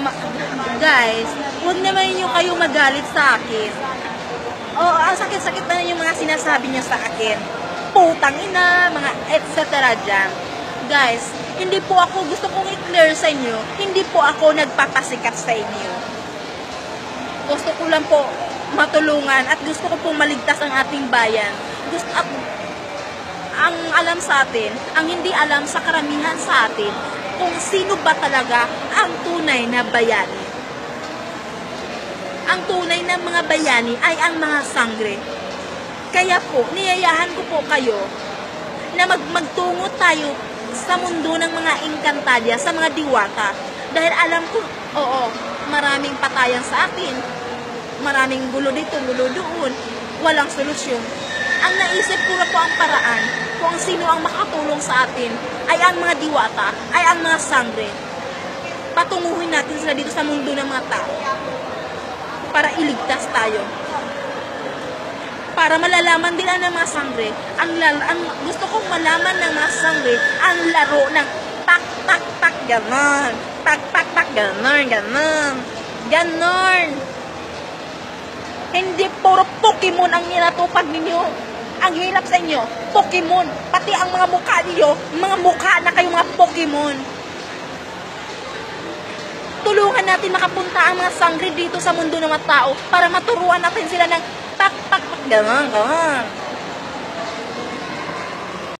Ma- guys, huwag naman yung kayo magalit sa akin. Oo, ang sakit-sakit na yung mga sinasabi niya sa akin. Putang ina, mga etc. dyan. Guys, hindi po ako, gusto kong i-clear sa inyo, hindi po ako nagpapasikat sa inyo. Gusto ko lang po matulungan at gusto ko pong maligtas ang ating bayan. Gusto at ang alam sa atin, ang hindi alam sa karamihan sa atin, kung sino ba talaga ang tunay na bayani. Ang tunay na mga bayani ay ang mga sangre. Kaya po, niyayahan ko po kayo na magtungo tayo sa mundo ng mga Encantadia, sa mga diwata. Dahil alam ko, oo, maraming patayan sa atin, maraming gulo dito, gulo doon, walang solusyon. Ang naisip ko na po ang paraan kung sino ang makatulong sa atin ay ang mga diwata, ay ang mga sangre. Patunguhin natin sila dito sa mundo ng mga tao para iligtas tayo. Para malalaman din ang mga sangre, ang gusto kong malaman ng mga sangre, ang laro ng tak, tak, tak, ganon. Tak, tak, tak, ganon, ganon. Ganon. Hindi puro Pokemon ang ninatupag ninyo. Ang hirap sa inyo, Pokemon. Pati ang mga mukha niyo, mga mukha na kayong mga Pokemon. Tulungan natin makapunta ang mga sangre dito sa mundo ng mga tao para maturuan natin sila ng tak, tak, tak, ganon, ganon.